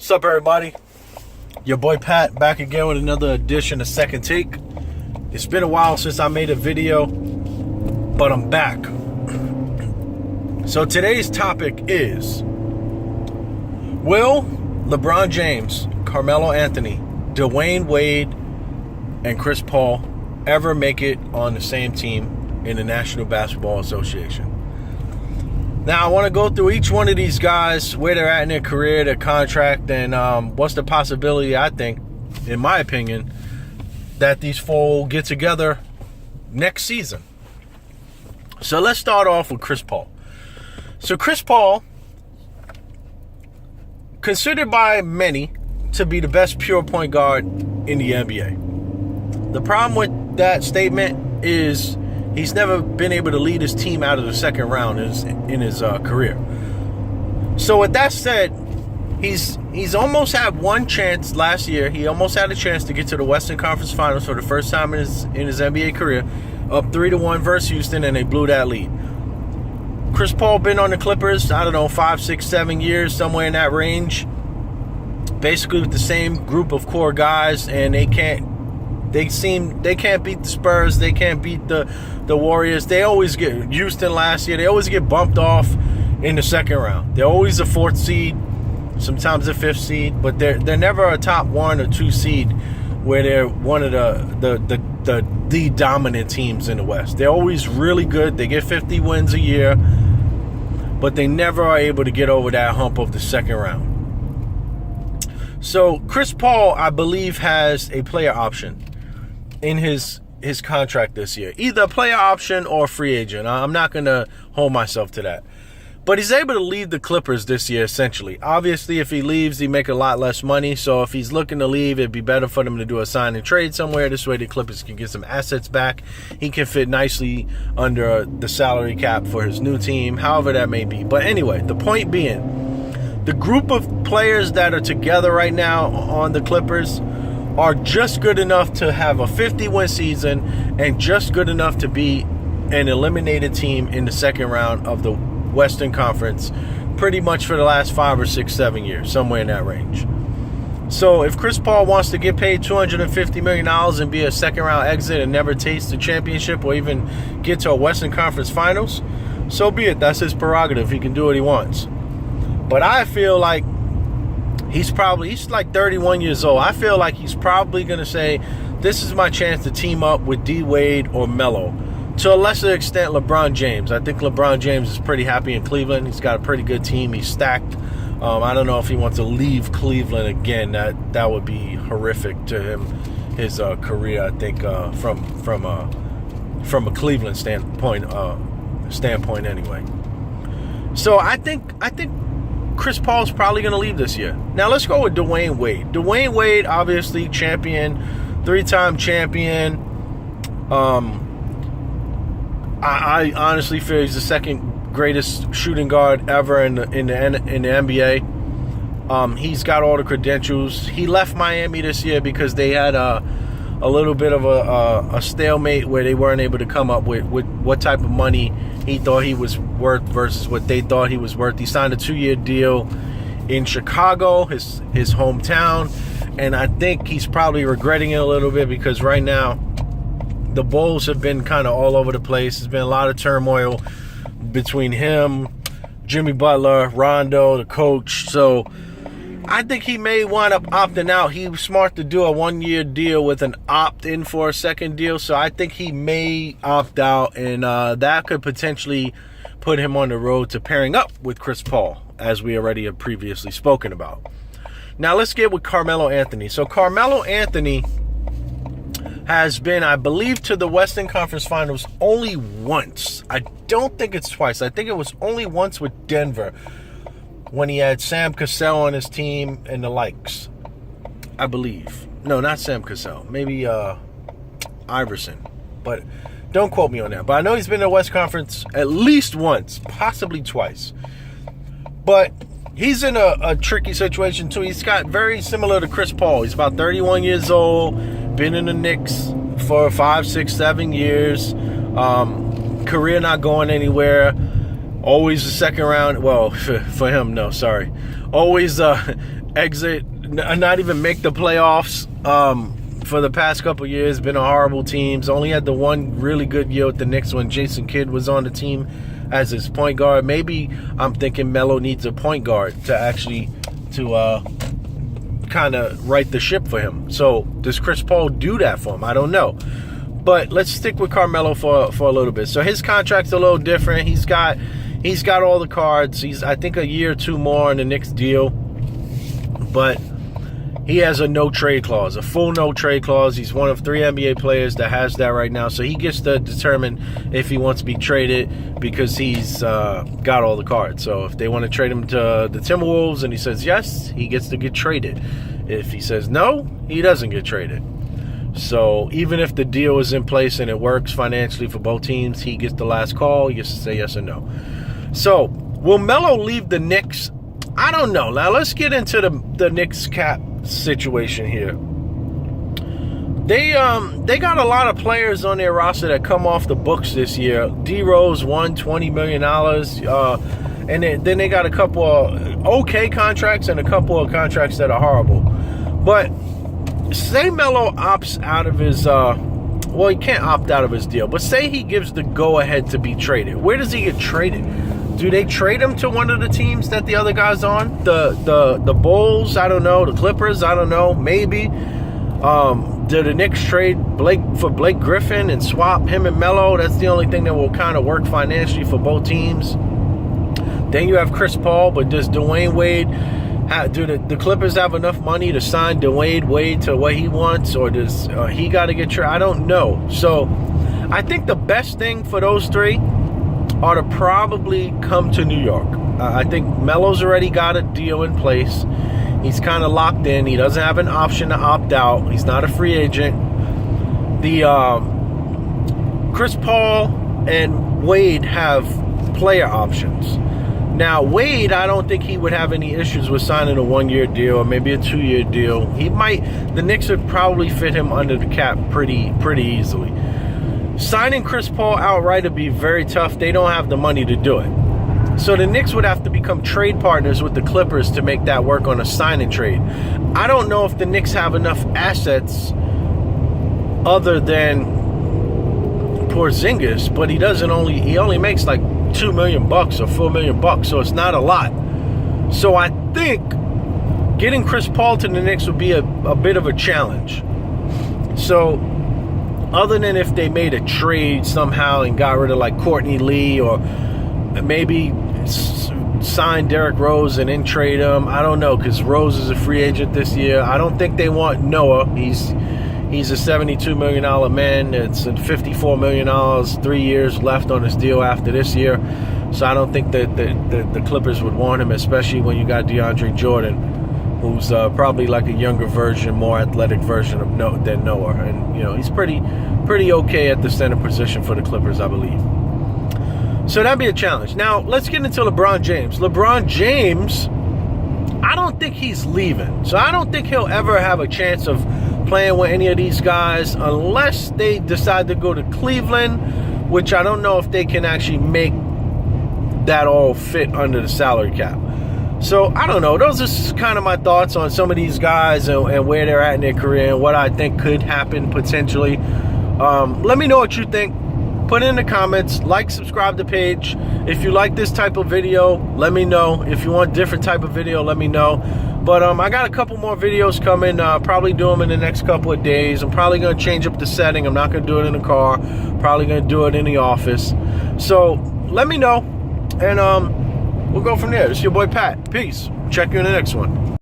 What's up, everybody? Your boy Pat back again with another edition of Second Take. It's been a while since I made a video, but I'm back. So today's topic is: will LeBron James, Carmelo Anthony, Dwayne Wade, and Chris Paul ever make it on the same team in the National Basketball Association? Now, I want to go through each one of these guys, where they're at in their career, their contract, and what's the possibility, I think, in my opinion, that these four will get together next season. So let's start off with Chris Paul. So Chris Paul, considered by many to be the best pure point guard in the NBA. The problem with that statement is he's never been able to lead his team out of the second round in his career. So with that said, he's almost had one chance last year. He almost had a chance to get to the Western Conference Finals for the first time in his NBA career, up 3-1 versus Houston, and they blew that lead. Chris Paul been on the Clippers, 5, 6, 7 years, somewhere in that range. Basically with the same group of core guys, and they can't beat the Spurs. They can't beat the Warriors. They always get Houston last year. They always get bumped off in the second round. They're always a 4th seed, sometimes a 5th seed, but they're never a top 1 or 2 seed where they're one of the dominant teams in the West. They're always really good. They get 50 wins a year, but they never are able to get over that hump of the second round. So Chris Paul, I believe, has a player option in his contract this year. Either a player option or a free agent. I'm not going to hold myself to that. But he's able to leave the Clippers this year, essentially. Obviously, if he leaves, he make a lot less money. So if he's looking to leave, it'd be better for them to do a sign and trade somewhere. This way the Clippers can get some assets back. He can fit nicely under the salary cap for his new team, however that may be. But anyway, the point being, the group of players that are together right now on the Clippers are just good enough to have a 50-win season and just good enough to be an eliminated team in the second round of the Western Conference pretty much for the last 5 or 6, 7 years, somewhere in that range. So if Chris Paul wants to get paid $250 million and be a second-round exit and never taste the championship or even get to a Western Conference Finals, so be it. That's his prerogative. He can do what he wants. But I feel like he's like 31 years old. I feel like he's probably going to say, this is my chance to team up with D. Wade or Melo. To a lesser extent, LeBron James. I think LeBron James is pretty happy in Cleveland. He's got a pretty good team. He's stacked. I don't know if he wants to leave Cleveland again. That would be horrific to him, his career. I think from a Cleveland standpoint anyway. So I think Chris Paul's probably going to leave this year. Now let's go with Dwayne Wade. Dwayne Wade, obviously champion, 3-time champion. I honestly feel he's the second greatest shooting guard ever in the NBA. He's got all the credentials. He left Miami this year because they had a little bit of a stalemate where they weren't able to come up with what type of money he thought he was worth versus what they thought he was worth. He signed a 2-year deal in Chicago, his hometown, and I think he's probably regretting it a little bit because right now the Bulls have been kind of all over the place. There's been a lot of turmoil between him, Jimmy Butler, Rondo, the coach. So I think he may wind up opting out. He was smart to do a 1-year deal with an opt-in for a second deal. So I think he may opt out, and that could potentially put him on the road to pairing up with Chris Paul, as we already have previously spoken about. Now let's get with Carmelo Anthony. So Carmelo Anthony has been, I believe, to the Western Conference Finals only once. I don't think it's twice. I think it was only once with Denver when he had Sam Cassell on his team and the likes, I believe. No, not Sam Cassell. Maybe Iverson. But don't quote me on that. But I know he's been to the West Conference at least once, possibly twice. But he's in a tricky situation, too. He's got very similar to Chris Paul. He's about 31 years old, been in the Knicks for 5, 6, 7 years, career not going anywhere. always the second round. Well, for him, no, sorry. Always exit, not even make the playoffs. For the past couple years, been a horrible teams. Only had the one really good year with the Knicks when Jason Kidd was on the team as his point guard. Maybe I'm thinking Melo needs a point guard to actually kind of right the ship for him. So does Chris Paul do that for him? I don't know. But let's stick with Carmelo for a little bit. So his contract's a little different. He's got all the cards. He's, I think, a year or two more on the Knicks deal. But he has a no-trade clause, a full no-trade clause. He's one of 3 NBA players that has that right now. So he gets to determine if he wants to be traded because he's got all the cards. So if they want to trade him to the Timberwolves and he says yes, he gets to get traded. If he says no, he doesn't get traded. So even if the deal is in place and it works financially for both teams, he gets the last call. He gets to say yes or no. So will Melo leave the Knicks? I don't know. Now let's get into the Knicks cap situation here. They got a lot of players on their roster that come off the books this year. D Rose won $20 million, and then they got a couple of okay contracts and a couple of contracts that are horrible. But say Melo opts out of his well, he can't opt out of his deal, but say he gives the go-ahead to be traded. Where does he get traded? Do they trade him to one of the teams that the other guy's on? The Bulls? I don't know. The Clippers? I don't know. Maybe. Do the Knicks trade for Blake Griffin and swap him and Melo? That's the only thing that will kind of work financially for both teams. Then you have Chris Paul, but does Dwayne Wade... do the Clippers have enough money to sign Dwayne Wade to what he wants, or does he got to get traded? I don't know. So I think the best thing for those three are to probably come to New York. I think Melo's already got a deal in place. He's kind of locked in. He doesn't have an option to opt out. He's not a free agent. The Chris Paul and Wade have player options. Now, Wade, I don't think he would have any issues with signing a 1-year deal or maybe a 2-year deal. The Knicks would probably fit him under the cap pretty easily. Signing Chris Paul outright would be very tough. They don't have the money to do it. So the Knicks would have to become trade partners with the Clippers to make that work on a sign and trade. I don't know if the Knicks have enough assets other than Porzingis, but he only makes like $2 million or $4 million, so it's not a lot. So I think getting Chris Paul to the Knicks would be a bit of a challenge. So other than if they made a trade somehow and got rid of like Courtney Lee, or maybe sign Derrick Rose and then trade him, I don't know, because Rose is a free agent this year. I don't think they want Noah. He's a $72 million man. It's $54 million, 3 years left on his deal after this year. So I don't think that the Clippers would want him, especially when you got DeAndre Jordan, who's probably like a younger version, more athletic version of than Noah. And, you know, he's pretty okay at the center position for the Clippers, I believe. So that'd be a challenge. Now, let's get into LeBron James. LeBron James, I don't think he's leaving. So I don't think he'll ever have a chance of playing with any of these guys unless they decide to go to Cleveland, which I don't know if they can actually make that all fit under the salary cap. So I don't know. Those are kind of my thoughts on some of these guys and where they're at in their career and what I think could happen potentially. Let me know what you think. Put it in the comments. Like, subscribe to the page. If you like this type of video, let me know. If you want different type of video, let me know. But I got a couple more videos coming. Probably do them in the next couple of days. I'm probably going to change up the setting. I'm not going to do it in the car. Probably going to do it in the office. So let me know. And we'll go from there. This is your boy Pat. Peace. Check you in the next one.